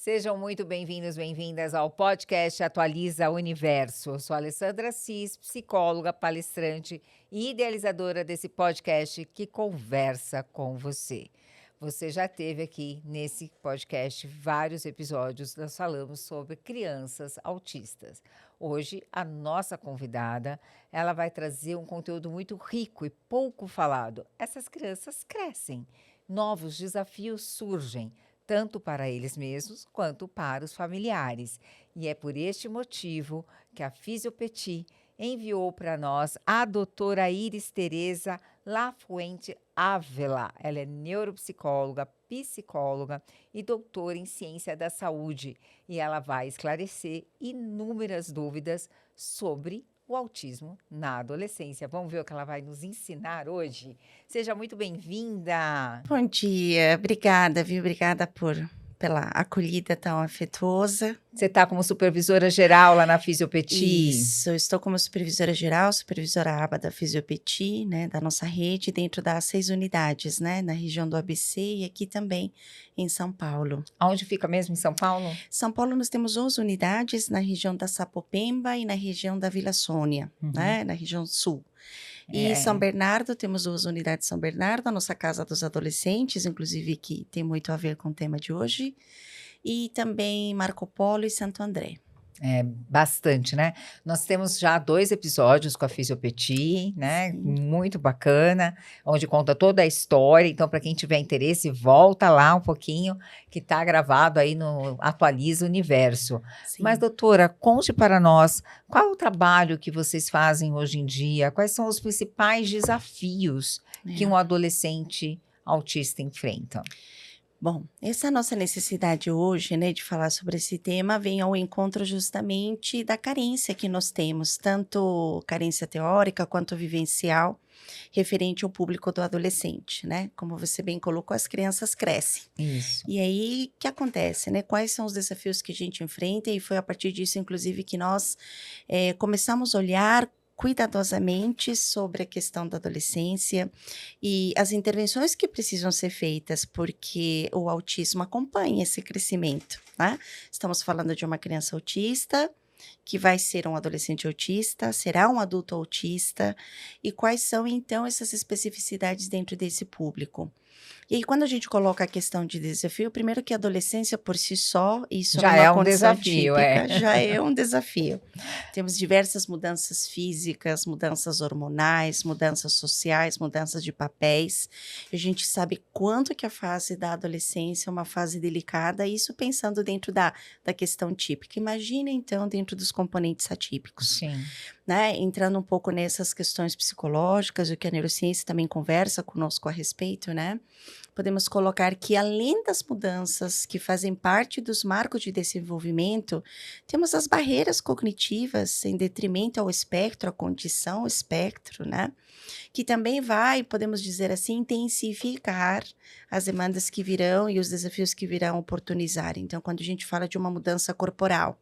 Sejam muito bem-vindos, bem-vindas ao podcast Atualiza Universo. Eu sou a Alessandra Assis, psicóloga, palestrante e idealizadora desse podcast que conversa com você. Você já teve aqui nesse podcast vários episódios, nós falamos sobre crianças autistas. Hoje, a nossa convidada, ela vai trazer um conteúdo muito rico e pouco falado. Essas crianças crescem, novos desafios surgem, tanto para eles mesmos quanto para os familiares. E é por este motivo que a Fisiopetit enviou para nós a doutora Iris Tereza Lafuente Ávila. Ela é neuropsicóloga, psicóloga e doutora em ciência da saúde. E ela vai esclarecer inúmeras dúvidas sobre o autismo na adolescência. Vamos ver o que ela vai nos ensinar hoje? Seja muito bem-vinda! Bom dia, obrigada, viu? Obrigada pela acolhida tão afetuosa. Você está como supervisora geral lá na Fisiopetit? Isso, eu estou como supervisora geral, supervisora aba da Fisiopetit, né, da nossa rede, dentro das 6 unidades, né, na região do ABC e aqui também em São Paulo. Aonde fica mesmo, em São Paulo? São Paulo nós temos 11 unidades na região da Sapopemba e na região da Vila Sônia, né, na região sul. E São Bernardo, temos 2 unidades de São Bernardo, a nossa casa dos adolescentes, inclusive que tem muito a ver com o tema de hoje, e também Marco Polo e Santo André. É, bastante, né? Nós temos já 2 episódios com a Fisiopetit, né? Sim. Muito bacana, onde conta toda a história. Então, para quem tiver interesse, volta lá um pouquinho, que está gravado aí no Atualiza Universo. Sim. Mas, doutora, conte para nós qual é o trabalho que vocês fazem hoje em dia, quais são os principais desafios que um adolescente autista enfrenta? Bom, essa nossa necessidade hoje, né, de falar sobre esse tema vem ao encontro justamente da carência que nós temos, tanto carência teórica quanto vivencial, referente ao público do adolescente, né? Como você bem colocou, as crianças crescem. Isso. E aí, o que acontece, né? Quais são os desafios que a gente enfrenta? E foi a partir disso, inclusive, que nós começamos a olhar cuidadosamente sobre a questão da adolescência e as intervenções que precisam ser feitas, porque o autismo acompanha esse crescimento, né? Estamos falando de uma criança autista, que vai ser um adolescente autista, será um adulto autista, e quais são, então, essas especificidades dentro desse público. E aí, quando a gente coloca a questão de desafio, primeiro que a adolescência por si só, isso Já numa é um condição desafio, típica, já é um desafio. Temos diversas mudanças físicas, mudanças hormonais, mudanças sociais, mudanças de papéis. A gente sabe quanto que a fase da adolescência é uma fase delicada, isso pensando dentro da questão típica. Imagina, então, dentro dos componentes atípicos. Sim. Né? Entrando um pouco nessas questões psicológicas, o que a neurociência também conversa conosco a respeito, né? Podemos colocar que, além das mudanças que fazem parte dos marcos de desenvolvimento, temos as barreiras cognitivas em detrimento ao espectro, à condição espectro, né? Que também vai, podemos dizer assim, intensificar as demandas que virão e os desafios que virão oportunizar. Então, quando a gente fala de uma mudança corporal,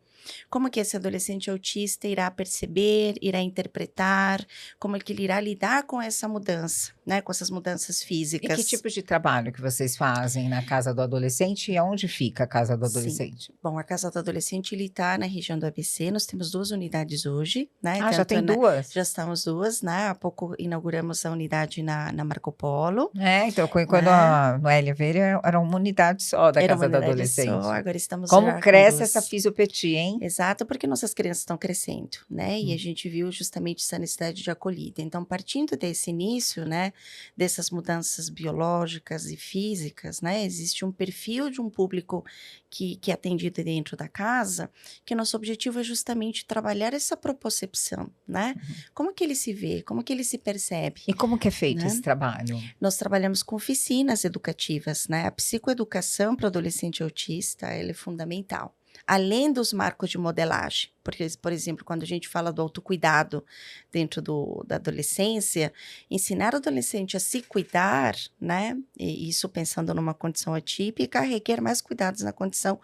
como que esse adolescente autista irá perceber, irá interpretar, como é que ele irá lidar com essa mudança, né, com essas mudanças físicas. E que tipo de trabalho que vocês fazem na casa do adolescente e onde fica a casa do adolescente? Sim. Bom, a casa do adolescente, ele está na região do ABC, nós temos 2 unidades hoje, né? Ah, já tem Tanto 2? Já estamos 2, né? Há pouco inauguramos a unidade na Marco Polo. Então quando a Noélia veio, era uma unidade só da Era casa uma do unidade adolescente. só, agora estamos Como já com cresce 2. essa Fisiopetit, hein? Exato, porque nossas crianças estão crescendo, né? E a gente viu justamente essa necessidade de acolhida. Então, partindo desse início, né, dessas mudanças biológicas e físicas, né, existe um perfil de um público que é atendido dentro da casa, que nosso objetivo é justamente trabalhar essa propriocepção, né? Como que ele se vê, como que ele se percebe. E como que é feito, né, esse trabalho? Nós trabalhamos com oficinas educativas, né? A psicoeducação para o adolescente autista, ela é fundamental. Além dos marcos de modelagem, porque, por exemplo, quando a gente fala do autocuidado dentro da adolescência, ensinar o adolescente a se cuidar, né? E isso pensando numa condição atípica, requer mais cuidados na condição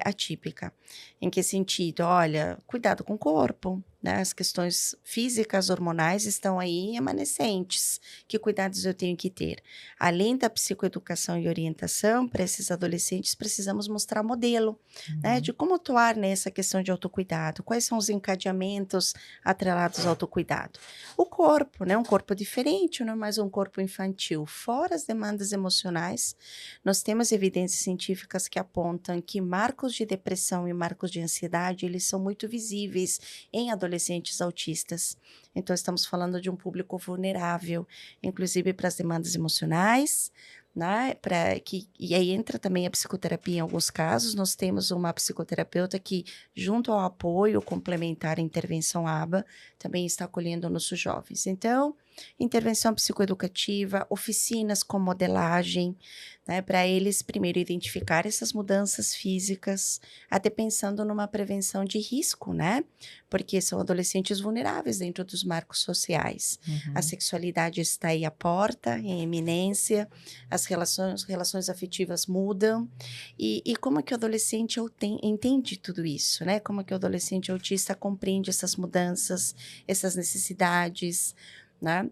atípica. Em que sentido? Olha, cuidado com o corpo, né? As questões físicas, hormonais estão aí emanecentes. Que cuidados eu tenho que ter? Além da psicoeducação e orientação, para esses adolescentes, precisamos mostrar modelo, né? De como atuar nessa questão de autocuidado. Quais são os encadeamentos atrelados ao autocuidado? O corpo, né? Um corpo diferente, não é mais um corpo infantil. Fora as demandas emocionais, nós temos evidências científicas que apontam que marcos de depressão e marcos de ansiedade, eles são muito visíveis em adolescentes autistas. Então, estamos falando de um público vulnerável, inclusive para as demandas emocionais, né? E aí entra também a psicoterapia em alguns casos. Nós temos uma psicoterapeuta que, junto ao apoio complementar à intervenção ABA, também está acolhendo nossos jovens. Então, intervenção psicoeducativa, oficinas com modelagem, né, para eles primeiro identificar essas mudanças físicas, até pensando numa prevenção de risco, né? Porque são adolescentes vulneráveis dentro dos marcos sociais. A sexualidade está aí à porta, em eminência, as relações afetivas mudam, e como que o adolescente entende tudo isso, né? Como que o adolescente autista compreende essas mudanças, essas necessidades, né?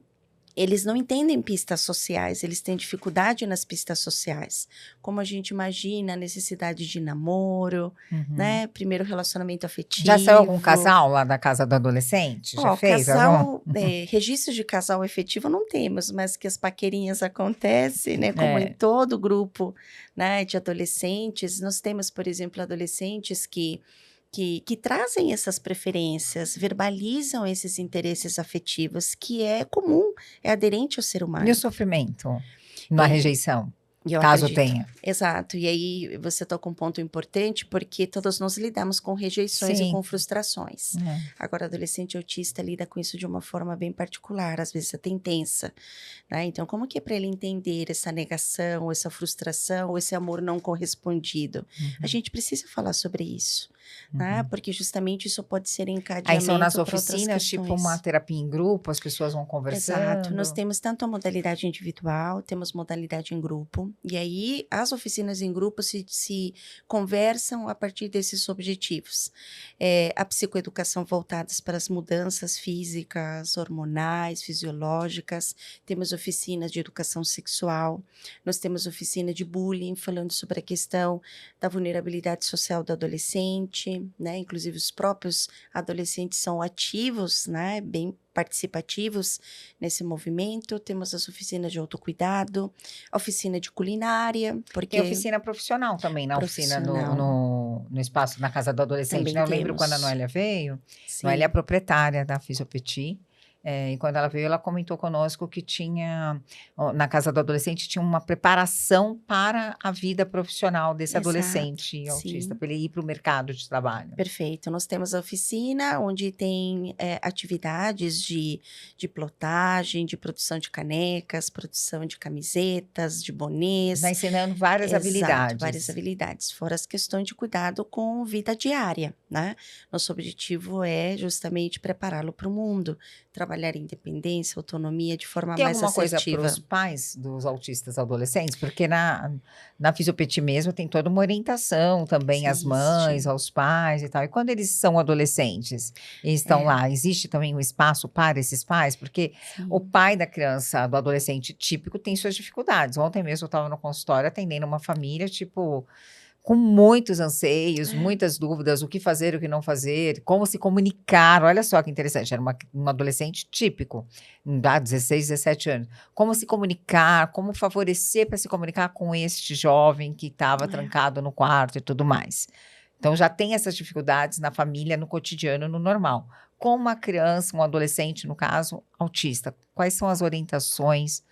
Eles não entendem pistas sociais, eles têm dificuldade nas pistas sociais. Como a gente imagina a necessidade de namoro, né? Primeiro relacionamento afetivo. Já saiu algum casal lá da casa do adolescente? Já fez algum? Registro de casal efetivo não temos, mas que as paquerinhas acontecem, né? Como em todo grupo, né, de adolescentes. Nós temos, por exemplo, adolescentes que trazem essas preferências, verbalizam esses interesses afetivos, que é comum, é aderente ao ser humano. E o sofrimento na rejeição, eu caso acredito. tenha? Exato, e aí você toca um ponto importante, porque todos nós lidamos com rejeições e com frustrações. Agora, o adolescente autista lida com isso de uma forma bem particular, às vezes até intensa, né? Então, como que é para ele entender essa negação, essa frustração, esse amor não correspondido? A gente precisa falar sobre isso, né? Porque justamente isso pode ser encadeamento. Aí são nas para outras oficinas, tipo questões. uma terapia em grupo, as pessoas vão conversando? Exato, nós temos tanto a modalidade individual, temos modalidade em grupo, e aí as oficinas em grupo se conversam a partir desses objetivos. A psicoeducação voltadas para as mudanças físicas, hormonais, fisiológicas, temos oficinas de educação sexual, nós temos oficina de bullying, falando sobre a questão da vulnerabilidade social do adolescente, né? Inclusive os próprios adolescentes são ativos, né? Bem participativos nesse movimento. Temos as oficinas de autocuidado, a oficina de culinária, porque... Tem oficina profissional também, na oficina no espaço, na casa do adolescente, Também né? Eu lembro quando a Noélia veio, Noélia é proprietária da Fisiopetit, e quando ela veio, ela comentou conosco que tinha, na casa do adolescente, tinha uma preparação para a vida profissional desse adolescente autista, para ele ir para o mercado de trabalho. Perfeito. Nós temos a oficina, onde tem atividades de plotagem, de produção de canecas, produção de camisetas, de bonês. Está ensinando várias habilidades. Várias habilidades, fora as questões de cuidado com vida diária, né? Nosso objetivo é justamente prepará-lo para o mundo, trabalhar independência, autonomia de forma mais assertiva. Tem alguma coisa para os pais dos autistas adolescentes? Porque na Fisiopetit mesmo tem toda uma orientação também às mães, aos pais e tal. E quando eles são adolescentes e estão lá, existe também um espaço para esses pais? Porque o pai da criança, do adolescente típico, tem suas dificuldades. Ontem mesmo eu estava no consultório atendendo uma família, tipo... com muitos anseios, muitas dúvidas, o que fazer, o que não fazer, como se comunicar. Olha só que interessante, era um adolescente típico, 16, 17 anos. Como se comunicar, como favorecer para se comunicar com este jovem que estava trancado no quarto e tudo mais. Então, já tem essas dificuldades na família, no cotidiano, no normal. Com uma criança, um adolescente, no caso, autista, quais são as orientações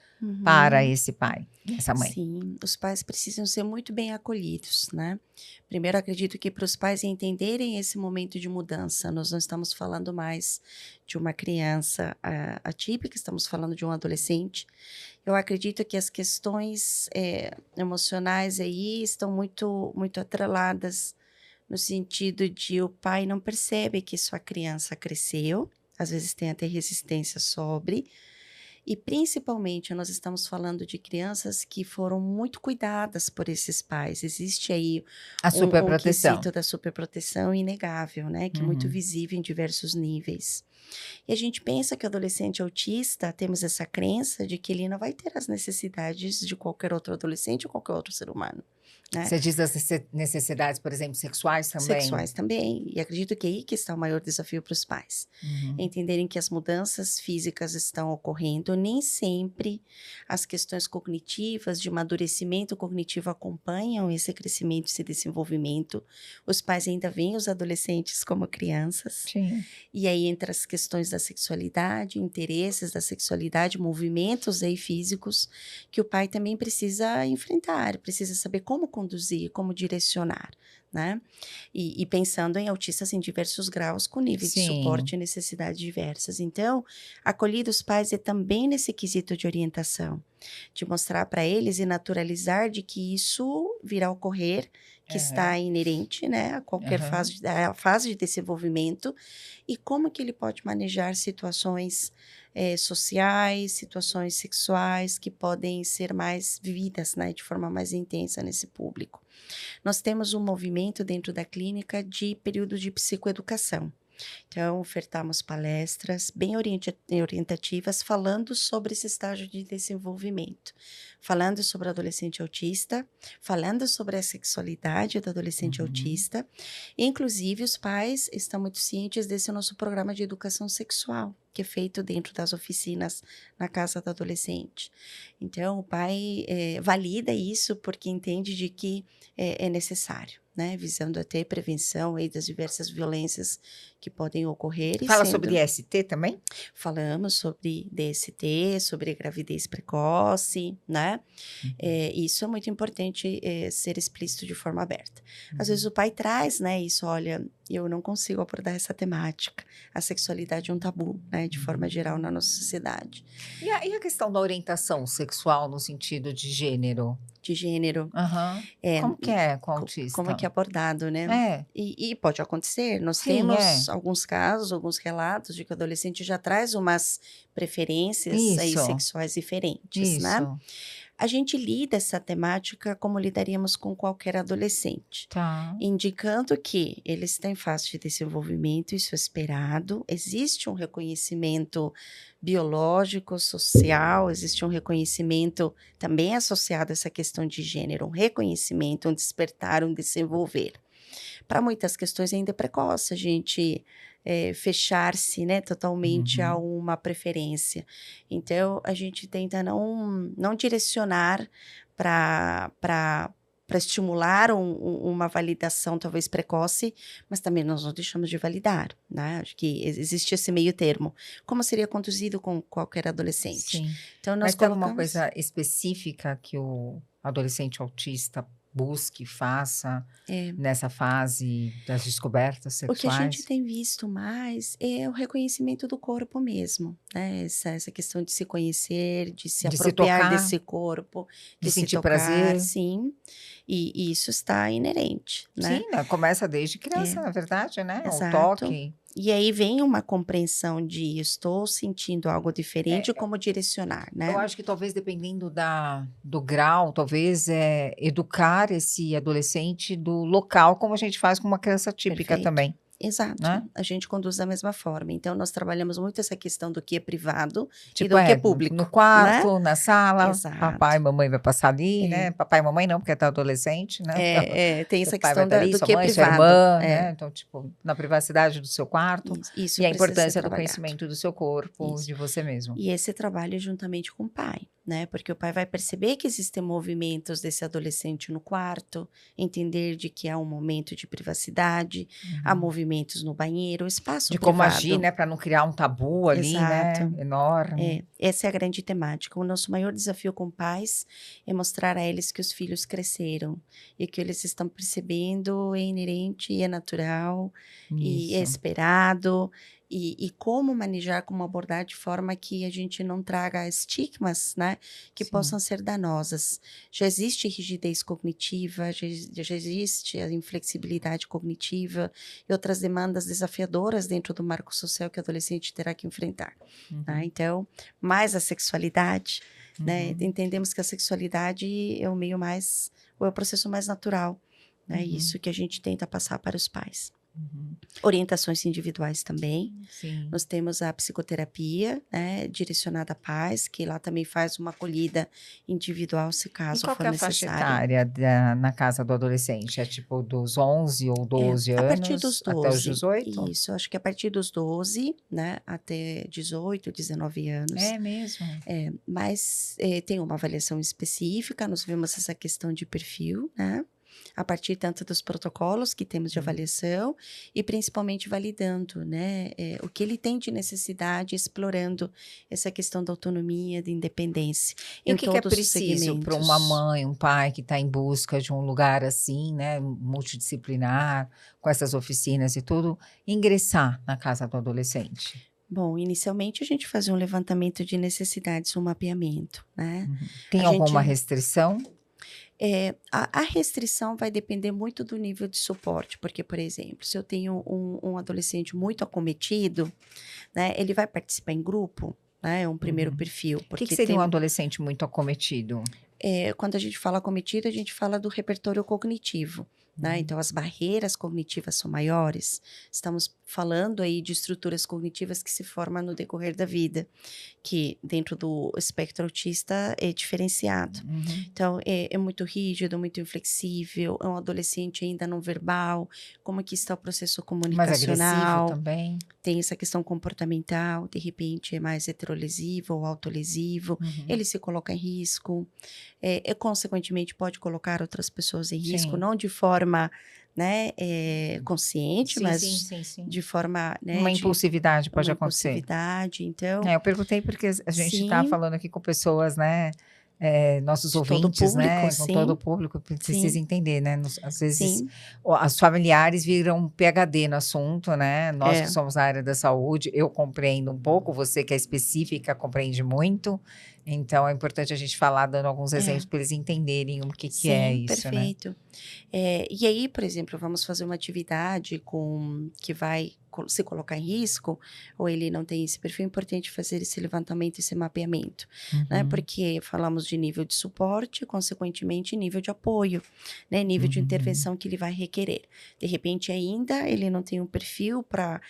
para esse pai, essa mãe? Sim, os pais precisam ser muito bem acolhidos, né? Primeiro, acredito que para os pais entenderem esse momento de mudança, nós não estamos falando mais de uma criança atípica, estamos falando de um adolescente. Eu acredito que as questões emocionais aí estão muito, muito atreladas, no sentido de o pai não percebe que sua criança cresceu, às vezes tem até resistência sobre, E principalmente nós estamos falando de crianças que foram muito cuidadas por esses pais. Existe aí A um superproteção. quesito da superproteção inegável, né? Que é muito Uhum. visível em diversos níveis. E a gente pensa que o adolescente autista, temos essa crença de que ele não vai ter as necessidades de qualquer outro adolescente ou qualquer outro ser humano, né? Você diz das necessidades, por exemplo, sexuais também? Sexuais também. E acredito que aí que está o maior desafio para os pais. Uhum. Entenderem que as mudanças físicas estão ocorrendo, nem sempre as questões cognitivas, de amadurecimento cognitivo acompanham esse crescimento, esse desenvolvimento. Os pais ainda veem os adolescentes como crianças. Sim. E aí entra as questões da sexualidade, interesses da sexualidade, movimentos aí físicos, que o pai também precisa enfrentar, precisa saber como conduzir, como direcionar, né? E pensando em autistas em diversos graus, com níveis de Sim. suporte e necessidades diversas. Então, acolher os pais é também nesse quesito de orientação, de mostrar para eles e naturalizar de que isso virá a ocorrer, que está inerente, né, a qualquer Aham. fase de desenvolvimento, e como que ele pode manejar situações sociais, situações sexuais que podem ser mais vividas, né, de forma mais intensa nesse público. Nós temos um movimento dentro da clínica de período de psicoeducação. Então, ofertamos palestras bem orientativas falando sobre esse estágio de desenvolvimento, falando sobre o adolescente autista, falando sobre a sexualidade do adolescente Uhum. autista. Inclusive, os pais estão muito cientes desse nosso programa de educação sexual, que é feito dentro das oficinas na casa do adolescente. Então, o pai valida isso porque entende de que é necessário, né? Visando até prevenção aí das diversas violências que podem ocorrer. Fala sobre DST também? Falamos sobre DST, sobre gravidez precoce, né? Isso é muito importante ser explícito de forma aberta. Às vezes o pai traz, né, isso, olha, eu não consigo abordar essa temática. A sexualidade é um tabu, né, de forma geral na nossa sociedade. E a questão da orientação sexual no sentido de gênero? De gênero. Aham. Como que é com Como é que é autista? abordado, né? É. E pode acontecer. Nós Sim, temos alguns casos, alguns relatos de que o adolescente já traz umas preferências aí Isso. sexuais diferentes, né? Isso. A gente lida essa temática como lidaríamos com qualquer adolescente, Tá. indicando que ele está em fase de desenvolvimento, isso é esperado, existe um reconhecimento biológico, social, existe um reconhecimento também associado a essa questão de gênero, um reconhecimento, um despertar, um desenvolver. Para muitas questões ainda é precoce a gente fechar-se, né, totalmente a uma preferência. Então, a gente tenta não direcionar para estimular uma validação talvez precoce, mas também nós não deixamos de validar, né? Acho que existe esse meio termo. Como seria conduzido com qualquer adolescente? Sim. Então, nós Mas tem alguma colocamos... coisa específica que o adolescente autista busque, faça nessa fase das descobertas O que a gente sexuais? tem visto mais é o reconhecimento do corpo mesmo, né? Essa questão de se conhecer, de se De se apropriar tocar, desse corpo, de de se sentir tocar, prazer? sim. E isso está inerente, né? Sim, né, começa desde criança, na verdade, né, o Exato. toque. E aí vem uma compreensão de estou sentindo algo diferente, como direcionar, Eu né? acho que talvez dependendo do grau, talvez, educar esse adolescente do local, como a gente faz com uma criança típica Perfeito. também, Exato, né. a gente conduz da mesma forma. Então, nós trabalhamos muito essa questão do que é privado e Tipo, do que é no público, né? quarto, na sala, papai e Exato. mamãe vai passar ali, né, papai e mamãe não, porque tá adolescente, né, Tem seu essa pai vai questão estar ali, do sua que é mãe, sua privado. irmã, né, então, tipo, na privacidade do seu quarto, Isso e a precisa ser importância do trabalhado. conhecimento do seu corpo, Isso. de você mesmo. E esse trabalho juntamente com o pai, né? Porque o pai vai perceber que existem movimentos desse adolescente no quarto, entender de que há um momento de privacidade, há movimentos no banheiro, o espaço De privado. como agir, né, para não criar um tabu ali, né, Exato. enorme. Essa é a grande temática. O nosso maior desafio com pais é mostrar a eles que os filhos cresceram e que eles estão percebendo é inerente e é natural e é Isso. esperado e como manejar, como abordar de forma que a gente não traga estigmas, né, que Sim. possam ser danosas. Já existe rigidez cognitiva, já existe a inflexibilidade cognitiva e outras demandas desafiadoras dentro do marco social que o adolescente terá que enfrentar, né? Então, mais a sexualidade, né? Entendemos que a sexualidade é o meio mais, ou é o processo mais natural, né? Isso que a gente tenta passar para os pais. Orientações individuais também. Sim. Nós temos a psicoterapia, né, direcionada a pais, que lá também faz uma acolhida individual, se E caso qual for que é a faixa necessário. etária na casa do adolescente? É tipo dos 11 ou 12 A partir dos anos até os 12, 18? isso, acho que a partir dos 12, né, até 18, 19 anos. É mesmo? Mas tem uma avaliação específica, nós vemos essa questão de perfil, né? A partir tanto dos protocolos que temos de avaliação e principalmente validando, né, o que ele tem de necessidade, explorando essa questão da autonomia, da independência E o em que que é todos os preciso para uma segmentos. mãe, um pai que está em busca de um lugar assim, né, multidisciplinar, com essas oficinas e tudo, ingressar na casa do adolescente? Bom, inicialmente a gente fazia um levantamento de necessidades, um mapeamento, né? A Tem alguma gente restrição? a restrição vai depender muito do nível de suporte, porque, por exemplo, se eu tenho um adolescente muito acometido, né, ele vai participar em grupo, né, é um primeiro perfil, O que porque seria um tem, adolescente muito acometido? quando a gente fala acometido, a gente fala do repertório cognitivo, né? Então, as barreiras cognitivas são maiores. Estamos falando aí de estruturas cognitivas que se formam no decorrer da vida, que dentro do espectro autista é diferenciado. Então, é muito rígido, muito inflexível, é um adolescente ainda não verbal, como que está o processo Mais agressivo comunicacional, também? tem essa questão comportamental, de repente é mais heterolesivo ou autolesivo, ele se coloca em risco, consequentemente pode colocar outras pessoas em risco, Sim. não de forma, né, consciente, Sim, sim, mas sim, sim. de forma, né, Uma de impulsividade pode uma acontecer. impulsividade. Então, Eu perguntei porque a gente está sim, falando aqui com pessoas, né, nossos de todo o ouvintes, público, né, com todo o sim, público, precisa sim, entender, né, às vezes sim, as familiares viram um PhD no assunto, né, nós que é, somos na área da saúde, eu compreendo um pouco, você que é específica compreende muito, então é importante a gente falar dando alguns exemplos é, para eles entenderem o que é sim, isso, né. perfeito. E aí, por exemplo, vamos fazer uma atividade que vai se colocar em risco, ou ele não tem esse perfil, é importante fazer esse levantamento, esse mapeamento, né? Porque falamos de nível de suporte, consequentemente, nível de apoio, né? Nível de intervenção que ele vai requerer. De repente, ainda ele não tem um perfil para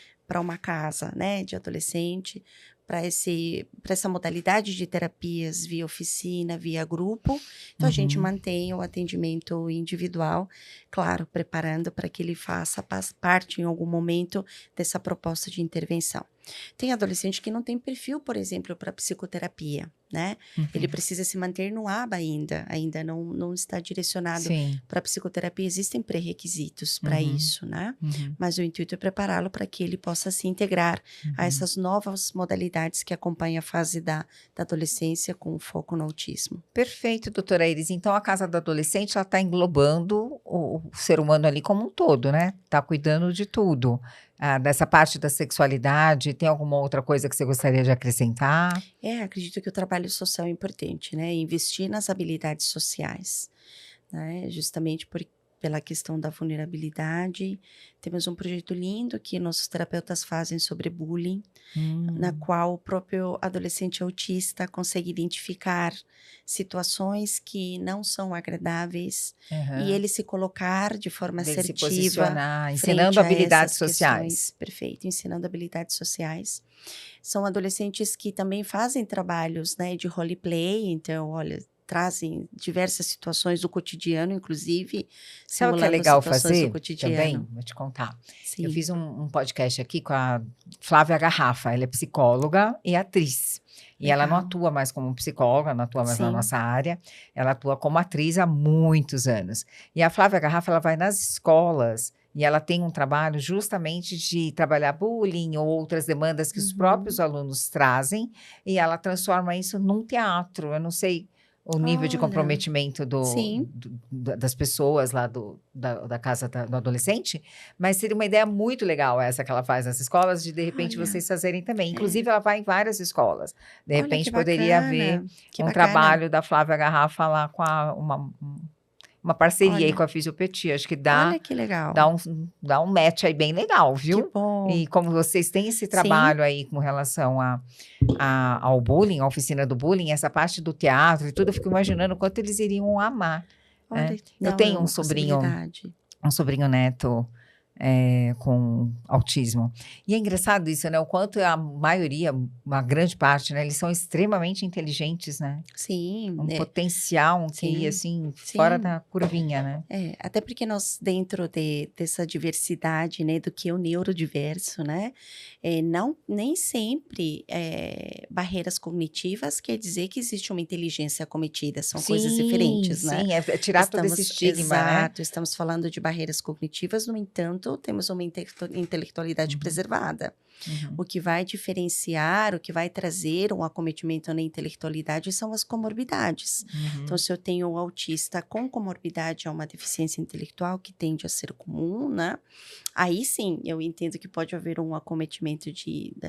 uma casa, né, de adolescente, para essa modalidade de terapias via oficina, via grupo. Então, a gente mantém o atendimento individual, claro, preparando para que ele faça parte em algum momento dessa proposta de intervenção. Tem adolescente que não tem perfil, por exemplo, para psicoterapia, né? Ele precisa se manter no aba ainda não está direcionado Sim. para psicoterapia, existem pré-requisitos para isso, né? Mas o intuito é prepará-lo para que ele possa se integrar a essas novas modalidades que acompanham a fase da adolescência com foco no autismo. Perfeito, doutora Iris. Então, a casa do adolescente, ela está englobando o ser humano ali como um todo, né? Está cuidando de tudo. Dessa parte da sexualidade, tem alguma outra coisa que você gostaria de acrescentar? Acredito que o trabalho social é importante, né? Investir nas habilidades sociais, né? Justamente pela questão da vulnerabilidade. Temos um projeto lindo que nossos terapeutas fazem sobre bullying, na qual o próprio adolescente autista consegue identificar situações que não são agradáveis e Aham. ele se colocar de forma Dele se assertiva posicionar, ensinando frente a habilidades essas sociais. questões. Perfeito, ensinando habilidades sociais. São adolescentes que também fazem trabalhos, né, de roleplay, então, olha, trazem diversas situações do cotidiano, inclusive, Sabe o que é simulando legal situações do fazer também? cotidiano. Vou te contar. Eu Sim. fiz um podcast aqui com a Flávia Garrafa, ela é psicóloga e atriz. E ela não Legal. atua mais como psicóloga, não atua mais na Sim. nossa área, ela atua como atriz há muitos anos. E a Flávia Garrafa, ela vai nas escolas e ela tem um trabalho justamente de trabalhar bullying ou outras demandas que os próprios alunos trazem, e ela transforma isso num teatro. Eu não sei o nível de Olha, comprometimento sim, das pessoas lá da casa do adolescente, mas seria uma ideia muito legal essa que ela faz nas escolas, de repente, olha, vocês fazerem também. é, Inclusive, ela vai em várias escolas. De olha que repente, poderia haver bacana, que um bacana. trabalho da Flávia Garrafa lá com uma parceria aí com Olha, a Fisiopetia. Acho que olha que legal, dá um, dá um match aí bem legal, que viu? bom. E como vocês têm esse Sim, trabalho aí com relação ao bullying, a oficina do bullying, essa parte do teatro e tudo, eu fico imaginando o quanto eles iriam amar, né? olha, Eu não, é tenho uma possibilidade. um sobrinho neto com autismo. E é engraçado isso, né? O quanto a maioria, uma grande parte, né? Eles são extremamente inteligentes, né? Sim, Um potencial, um QI, sim, assim, fora sim. da curvinha, né? Até porque nós, dentro dessa diversidade, né, do que é o neurodiverso, né, não, nem sempre barreiras cognitivas quer dizer que existe uma inteligência cometida, são coisas Sim, diferentes, né? sim, é tirar todo esse estigma, né? Exato, estamos falando de barreiras cognitivas, no entanto, temos uma intelectualidade Uhum, preservada. uhum, O que vai diferenciar, o que vai trazer um acometimento na intelectualidade são as comorbidades. Então, uhum. se eu tenho um autista com comorbidade a uma deficiência intelectual, que tende a ser comum, né? Aí sim, eu entendo que pode haver um acometimento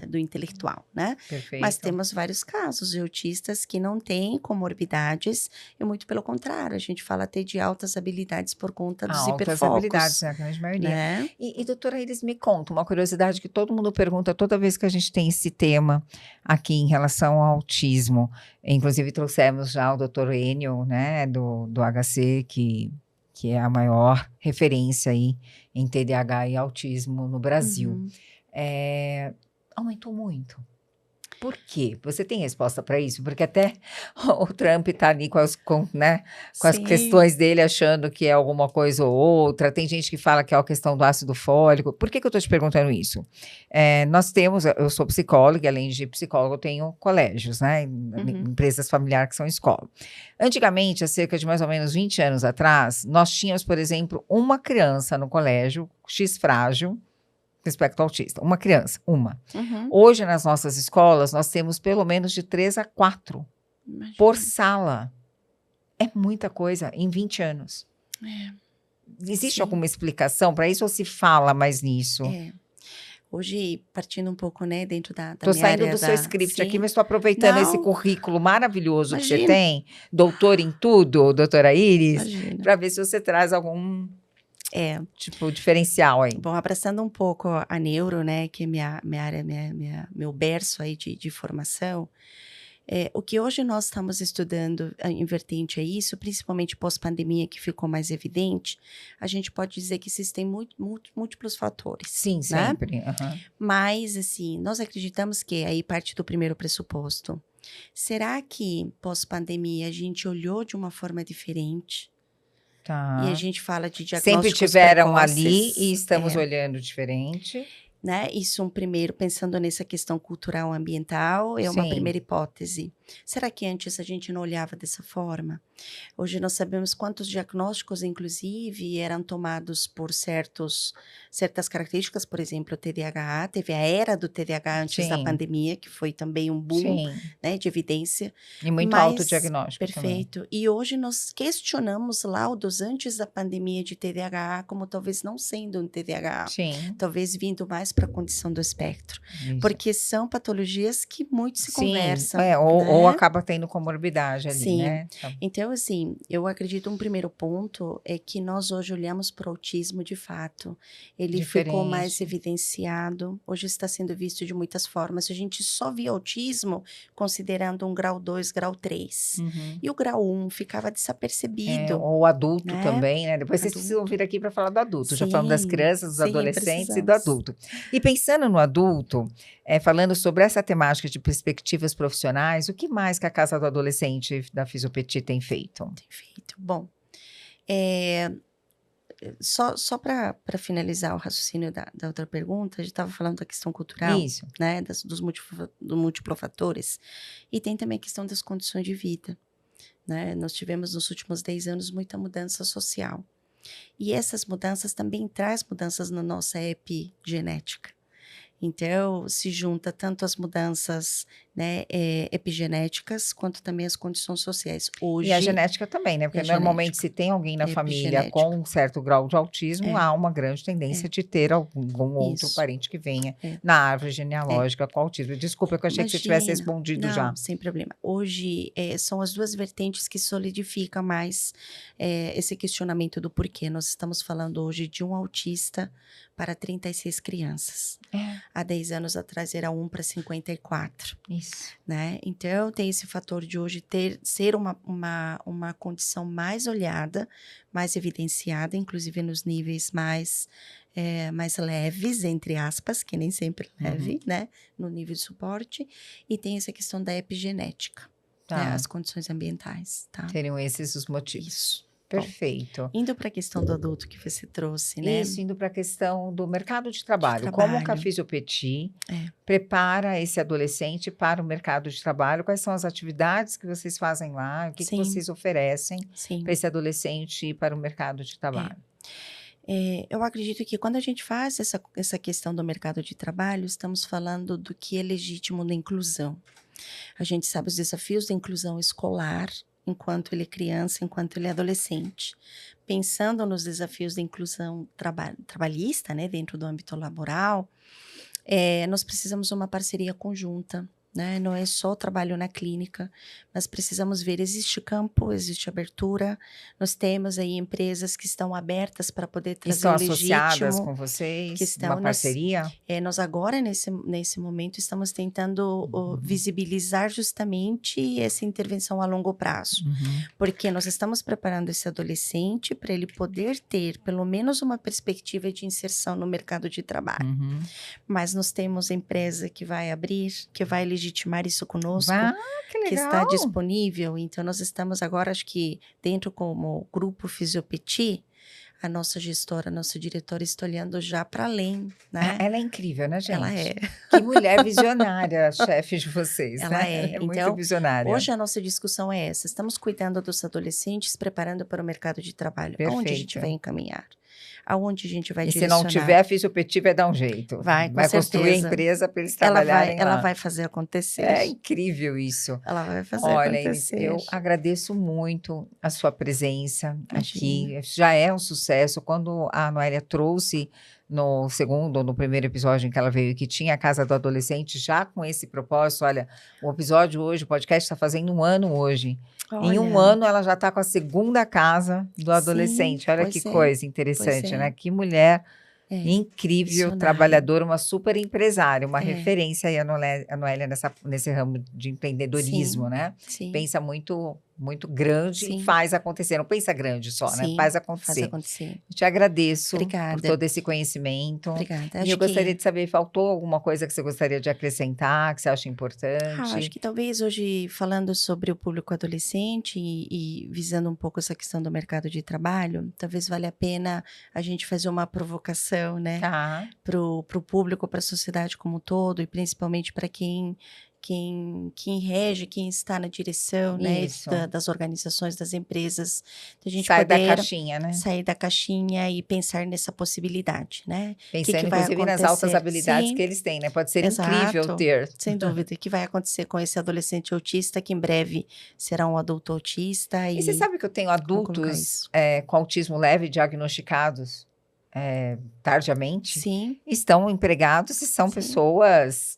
do intelectual, né? Mas Perfeito. temos vários casos de autistas que não têm comorbidades, e muito pelo contrário, a gente fala até de altas habilidades por conta dos Altas habilidades, hiperfocos, né, a grande maioria. né? Doutora Iris, me conta uma curiosidade que todo mundo pergunta toda vez que a gente tem esse tema aqui em relação ao autismo. Inclusive, trouxemos já o doutor Enio, né, do HC, que é a maior referência aí em TDAH e autismo no Brasil. Uhum. Aumentou muito. Por quê? Você tem resposta para isso? Porque até o Trump está ali né, com as Sim. questões dele, achando que é alguma coisa ou outra. Tem gente que fala que é a questão do ácido fólico. Por que eu estou te perguntando isso? Nós temos, eu sou psicóloga, e além de psicóloga, eu tenho colégios, né? Uhum. Empresas familiares que são escola. Antigamente, há cerca de mais ou menos 20 anos atrás, nós tínhamos, por exemplo, uma criança no colégio, X frágil, espectro autista, uma criança, uma. Uhum. Hoje, nas nossas escolas, nós temos pelo menos de 3 a 4 por Imagina. sala. É muita coisa em 20 anos. É, Existe sim, alguma explicação para isso ou se fala mais nisso? é. Hoje, partindo um pouco, né, dentro da Estou minha saindo área do seu da script aqui, sim. mas estou aproveitando esse Não, currículo maravilhoso que você imagina, tem, doutor em tudo, doutora Iris, imagina. para ver se você traz algum É, tipo diferencial aí. bom, abraçando um pouco a neuro, né, que é minha área, meu berço aí de formação, o que hoje nós estamos estudando em vertente a isso, principalmente pós-pandemia, que ficou mais evidente, a gente pode dizer que existem múltiplos fatores, Sim, né? sempre. Aham. Mas, assim, nós acreditamos que aí parte do primeiro pressuposto. Será que pós-pandemia a gente olhou de uma forma diferente? E a Tá. gente fala de Sempre diagnósticos tiveram ali e precoces, estamos olhando diferente. né? Isso um primeiro, pensando nessa questão cultural ambiental, é uma Sim. primeira hipótese. Será que antes a gente não olhava dessa forma? Hoje nós sabemos quantos diagnósticos, inclusive, eram tomados por certas características, por exemplo, o TDAH, teve a era do TDAH antes da Sim, pandemia, que foi também um boom, sim. né, de evidência, E muito mas autodiagnóstico também. perfeito. E hoje nós questionamos laudos antes da pandemia de TDAH como talvez não sendo um TDAH, Sim, talvez vindo mais para a condição do espectro, isso. porque são patologias que muito se Sim, conversam, ou né? acaba tendo comorbidade ali, Sim. né? Tá. Então, assim, eu acredito um primeiro ponto é que nós hoje olhamos para o autismo de fato. Ele ficou mais Diferente. evidenciado, hoje está sendo visto de muitas formas. A gente só via autismo considerando um grau 2, grau 3. Uhum. E o grau 1 ficava desapercebido, Ou adulto né? também, né? Depois vocês precisam Adulto. vir aqui para falar do adulto. Já falamos das Sim, crianças, dos sim, adolescentes e do precisamos. adulto. E pensando no adulto, falando sobre essa temática de perspectivas profissionais, o que mais que a Casa do Adolescente da Fisiopetit tem feito? Tem feito. Bom, é, só para finalizar o raciocínio da outra pergunta, a gente estava falando da questão cultural, Isso. né, dos múltiplos fatores, e tem também a questão das condições de vida, né? Nós tivemos nos últimos 10 anos muita mudança social, e essas mudanças também traz mudanças na nossa epigenética. Então, se junta tanto as mudanças, né, epigenéticas, quanto também as condições sociais. E a Hoje, genética também, né? é Porque normalmente genética, se tem alguém na é família epigenética. com um certo grau de autismo, É, há uma grande tendência é, de ter algum outro isso, parente que venha é, na árvore é. genealógica com autismo. Desculpa que eu achei que você tivesse Imagina. respondido Não, já. sem problema. Hoje, são as 2 vertentes que solidificam mais, esse questionamento do porquê. Nós estamos falando hoje de um autista para 36 crianças. É, Há 10 anos atrás era 1 para 54, isso. né. Então tem esse fator de hoje ser uma condição mais olhada, mais evidenciada, inclusive nos níveis mais leves, entre aspas, que nem sempre é Uhum. leve, né, no nível de suporte, e tem essa questão da epigenética, né, Tá. as condições ambientais, tá. Seriam esses os motivos. Isso. Bom, Perfeito. indo para a questão do adulto que você trouxe, né, Isso, indo para a questão do mercado de de trabalho. Como o trabalho. Café Petit É, prepara esse adolescente para o mercado de trabalho? Quais são as atividades que vocês fazem lá? O que sim, vocês oferecem para sim, esse adolescente ir para o mercado de é. trabalho? Eu acredito que quando a gente faz essa questão do mercado de trabalho, estamos falando do que é legítimo da inclusão. A gente sabe os desafios da inclusão escolar, enquanto ele é criança, enquanto ele é adolescente. Pensando nos desafios da inclusão trabalhista, né, dentro do âmbito laboral, nós precisamos de uma parceria conjunta, né? Não é só o trabalho na clínica, mas precisamos ver, existe campo, existe abertura, nós temos aí empresas que estão abertas para poder trazer Estão o associadas legítimo, com que vocês? Uma estão, parceria? nós agora nesse momento estamos tentando Uhum. visibilizar justamente essa intervenção a longo prazo, Uhum. porque nós estamos preparando esse adolescente para ele poder ter pelo menos uma perspectiva de inserção no mercado de trabalho. Uhum. Mas nós temos empresa que vai abrir, que vai legitimar isso conosco, Ah, que que está legal! disponível. Então, nós estamos agora, acho que dentro como grupo Fisiopetit, a nossa gestora, a nossa diretora está olhando já para além, né? Ela é incrível, né, Ela gente? é, Que mulher visionária, a chefe de vocês, ela né? é. Ela é muito Então, visionária. hoje a nossa discussão é essa: estamos cuidando dos adolescentes, preparando para o mercado de trabalho. Aonde a gente Perfeito. vai encaminhar? Aonde a gente vai E se não direcionar? tiver, a Fisiopetit vai dar um jeito. Vai, com Vai construir a certeza. empresa para eles Ela trabalharem lá. vai fazer acontecer. É incrível isso. Ela vai fazer Olha, Iris, acontecer. eu agradeço muito a sua presença Imagina. aqui. Já é um sucesso. Quando a Noélia trouxe no segundo ou no primeiro episódio em que ela veio, que tinha a Casa do Adolescente, já com esse propósito, olha, o episódio hoje, o podcast está fazendo 1 ano hoje. Em 1 Olha, ano, ela já está com a segunda casa do sim, adolescente. Olha que pois é, coisa pois interessante, é. né? Que mulher É, incrível, visionária. trabalhadora, uma super empresária, uma É. referência aí a Noélia nesse ramo de empreendedorismo, Sim, né? sim, Pensa muito grande e sim, faz acontecer. Não pensa grande só, né? sim, Faz faz acontecer. acontecer. Te agradeço por Obrigada, todo esse conhecimento. obrigada. E eu Acho gostaria que de saber, faltou alguma coisa que você gostaria de acrescentar, que você acha acho importante? que talvez hoje, falando sobre o público adolescente e visando um pouco essa questão do mercado de trabalho, talvez valha a pena a gente fazer uma provocação, né, Tá. pro público, para a sociedade como um todo, e principalmente para quem rege, quem está na direção, né, Isso. das organizações, das empresas, da gente Sai da poder caixinha, né? sair da caixinha e pensar nessa possibilidade, né? Que Pensando, vai inclusive, nas altas acontecer? habilidades que Sim, eles têm, né? Pode ser incrível exato, ter. sem dúvida. O que vai acontecer com esse adolescente autista, que em breve será um adulto autista, E você e sabe que eu tenho como colocar adultos isso? com autismo leve diagnosticados tardiamente? Sim, Estão empregados e são sim, pessoas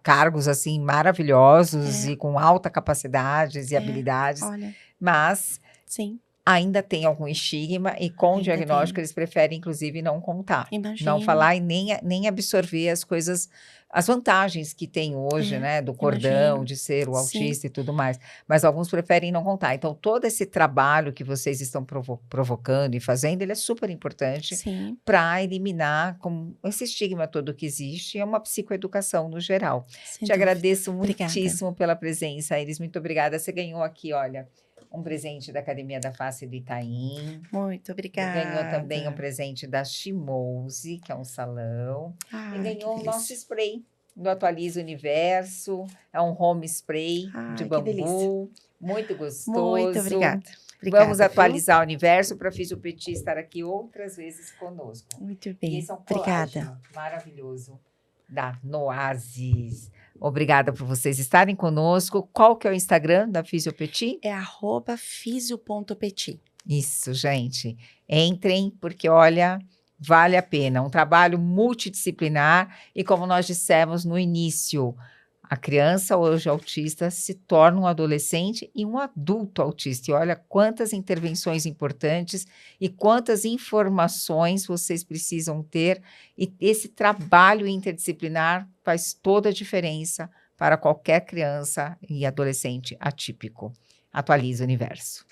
cargos assim maravilhosos é, e com alta capacidades e é, habilidades, olha, mas sim, ainda tem algum estigma e com o ainda diagnóstico tem. eles preferem inclusive não contar, não Imagino, falar e nem absorver as coisas, as vantagens que tem hoje, né, do cordão, imagino. de ser o Sim, autista e tudo mais, mas alguns preferem não contar. Então todo esse trabalho que vocês estão provocando e fazendo, ele é super importante sim, para eliminar esse estigma todo que existe, é uma psicoeducação no geral. sem Te dúvida. agradeço Obrigada. muitíssimo pela presença, Iris, muito obrigada. Você ganhou aqui, olha, um presente da Academia da Face do Itaim. Muito Ganhou também um obrigada. presente da Shimouse, que é um salão. E Ah, que ganhou o nosso delícia. spray do Atualiza Universo. É um home spray de Ah, que delícia. bambu. Muito gostoso. Muito obrigada. Obrigada, Vamos viu? atualizar o universo para a Fisiopetit estar aqui outras vezes conosco. Muito E bem. esse é um Obrigada. colágeno maravilhoso da Noasis. Obrigada por vocês estarem conosco. Qual que é o Instagram da Fisiopetit? É @fisio.petit. Isso, gente. Entrem, porque olha, vale a pena. Um trabalho multidisciplinar e, como nós dissemos no início, a criança hoje autista se torna um adolescente e um adulto autista. E olha quantas intervenções importantes e quantas informações vocês precisam ter. E esse trabalho interdisciplinar faz toda a diferença para qualquer criança e adolescente atípico. Atualiza o universo.